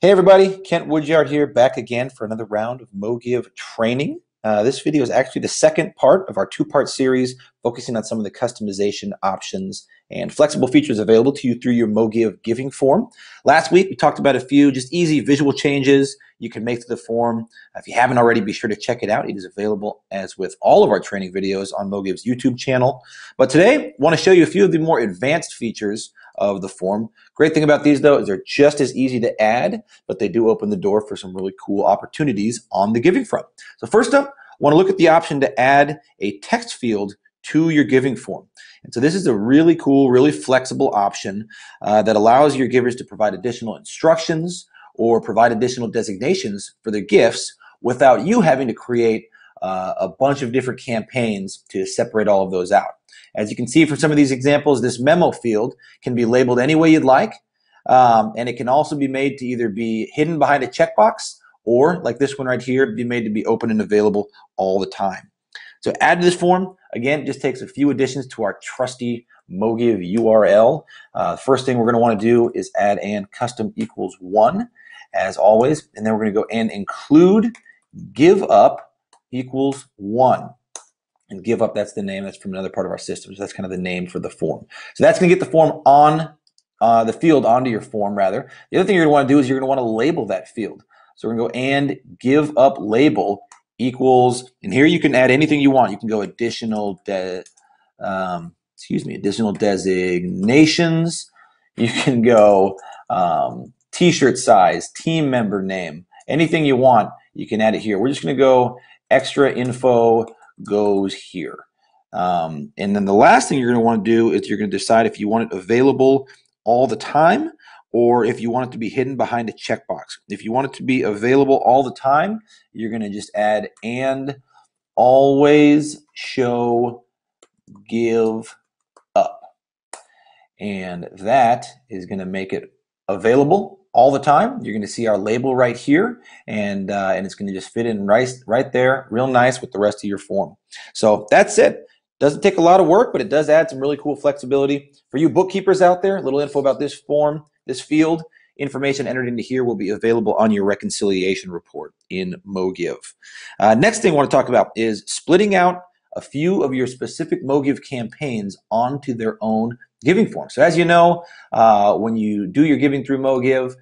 Hey everybody, Kent Woodyard here, back again for another round of Mogiv training. This video is actually the second part of our two-part series focusing on some of the customization options and flexible features available to you through your Mogiv giving form. Last week we talked about a few just easy visual changes you can make to the form. If you haven't already, be sure to check it out. It is available, as with all of our training videos, on Mogiv's YouTube channel. But today I want to show you a few of the more advanced features of the form. Great thing about these, though, is they're just as easy to add, but they do open the door for some really cool opportunities on the giving front. So first up, I want to look at the option to add a text field to your giving form. And so this is a really cool, really flexible option that allows your givers to provide additional instructions or provide additional designations for their gifts without you having to create a bunch of different campaigns to separate all of those out. As you can see from some of these examples, this memo field can be labeled any way you'd like, and it can also be made to either be hidden behind a checkbox or, like this one right here, be made to be open and available all the time. So add to this form, again, it just takes a few additions to our trusty Mogiv URL. First thing we're going to want to do is add and custom equals 1, as always, and then we're going to go and include give up equals 1. And give up, that's the name, that's from another part of our system. So that's kind of the name for the form. So that's going to get the form on the field onto your form, rather. The other thing you're going to want to do is you're going to want to label that field. So we're going to go and give up label equals, and here you can add anything you want. You can go additional designations. You can go t-shirt size, team member name, anything you want, you can add it here. We're just going to go extra info goes here. And then the last thing you're going to want to do is you're going to decide if you want it available all the time or if you want it to be hidden behind a checkbox. If you want it to be available all the time, you're going to just add and always show give up. And that is going to make it available all the time. You're going to see our label right here, and it's going to just fit in right there, real nice with the rest of your form. So that's it. Doesn't take a lot of work, but it does add some really cool flexibility. For you bookkeepers out there, a little info about this form, this field. Information entered into here will be available on your reconciliation report in Mogiv. Next thing I want to talk about is splitting out a few of your specific Mogiv campaigns onto their own giving form. So as you know, when you do your giving through Mogiv,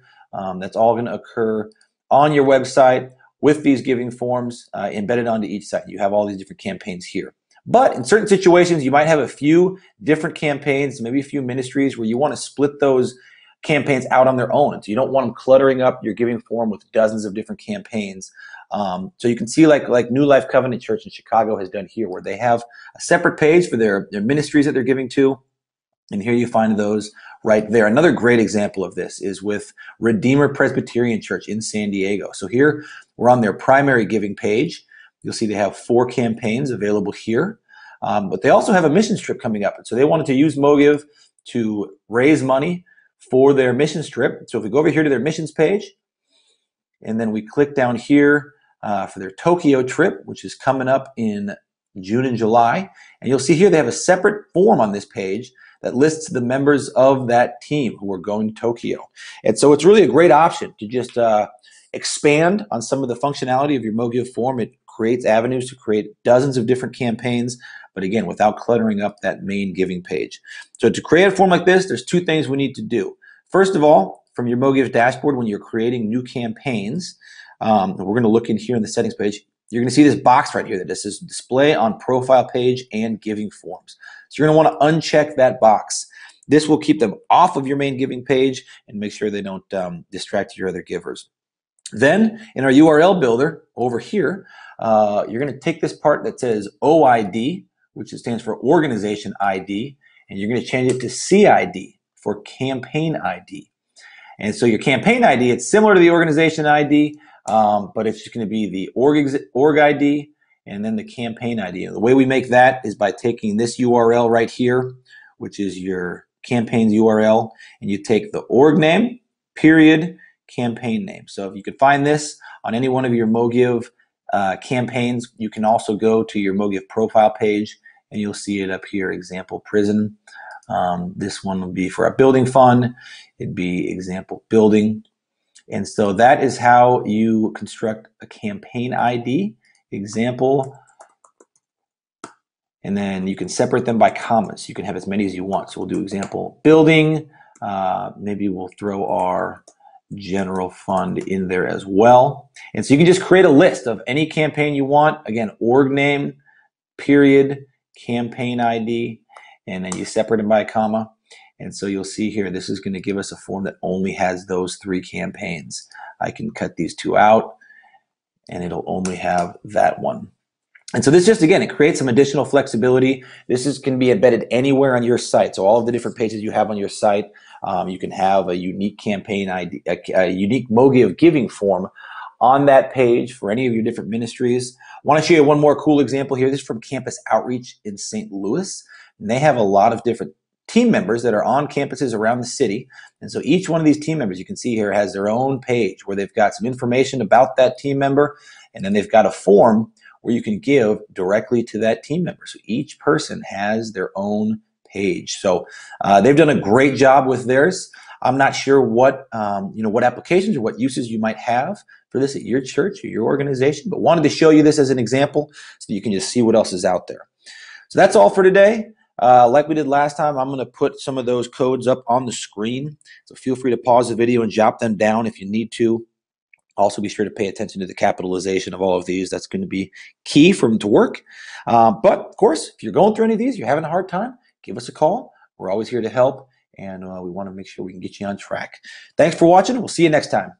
that's all going to occur on your website with these giving forms embedded onto each site. You have all these different campaigns here. But in certain situations, you might have a few different campaigns, maybe a few ministries where you want to split those campaigns out on their own. So you don't want them cluttering up your giving form with dozens of different campaigns. So you can see like New Life Covenant Church in Chicago has done here, where they have a separate page for their ministries that they're giving to. And here you find those right there. Another great example of this is with Redeemer Presbyterian Church in San Diego. So here we're on their primary giving page. You'll see they have 4 campaigns available here. But they also have a missions trip coming up. So they wanted to use Mogiv to raise money for their missions trip. So if we go over here to their missions page, and then we click down here for their Tokyo trip, which is coming up in June and July, and you'll see here they have a separate form on this page that lists the members of that team who are going to Tokyo. And so it's really a great option to just expand on some of the functionality of your Mogiv form. It creates avenues to create dozens of different campaigns, but again, without cluttering up that main giving page. So to create a form like this, there's 2 things we need to do. First of all, from your Mogiv dashboard, when you're creating new campaigns, we're going to look in here in the settings page. You're going to see this box right here that says display on profile page and giving forms. So you're going to want to uncheck that box. This will keep them off of your main giving page and make sure they don't distract your other givers. Then in our URL builder over here, you're going to take this part that says OID, which stands for organization ID, and you're going to change it to CID for campaign ID. And so your campaign ID, it's similar to the organization ID, but it's just going to be the org ID and then the campaign ID. And the way we make that is by taking this URL right here, which is your campaign's URL, and you take the org name, period, campaign name. So if you could find this on any one of your Mogiv campaigns, you can also go to your Mogiv profile page and you'll see it up here, example prison. This one would be for a building fund. It'd be example building. And so that is how you construct a campaign ID. Example. And then you can separate them by commas. You can have as many as you want. So we'll do example building. Maybe we'll throw our general fund in there as well. And so you can just create a list of any campaign you want. Again, org name, period, campaign ID, and then you separate them by a comma. And so you'll see here, this is going to give us a form that only has those 3 campaigns. I can cut these 2 out, and it'll only have that one. And so this just, again, it creates some additional flexibility. This can be embedded anywhere on your site. So all of the different pages you have on your site, you can have a unique campaign ID, a unique Mogiv giving form on that page for any of your different ministries. I want to show you one more cool example here. This is from Campus Outreach in St. Louis. And they have a lot of different team members that are on campuses around the city. And so each one of these team members, you can see here, has their own page where they've got some information about that team member. And then they've got a form where you can give directly to that team member. So each person has their own page. So they've done a great job with theirs. I'm not sure what what applications or what uses you might have for this at your church or your organization, but wanted to show you this as an example so that you can just see what else is out there. So that's all for today. Like we did last time, I'm going to put some of those codes up on the screen. So feel free to pause the video and jot them down if you need to. Also, be sure to pay attention to the capitalization of all of these. That's going to be key for them to work. But, of course, if you're going through any of these, you're having a hard time, give us a call. We're always here to help, and we want to make sure we can get you on track. Thanks for watching. We'll see you next time.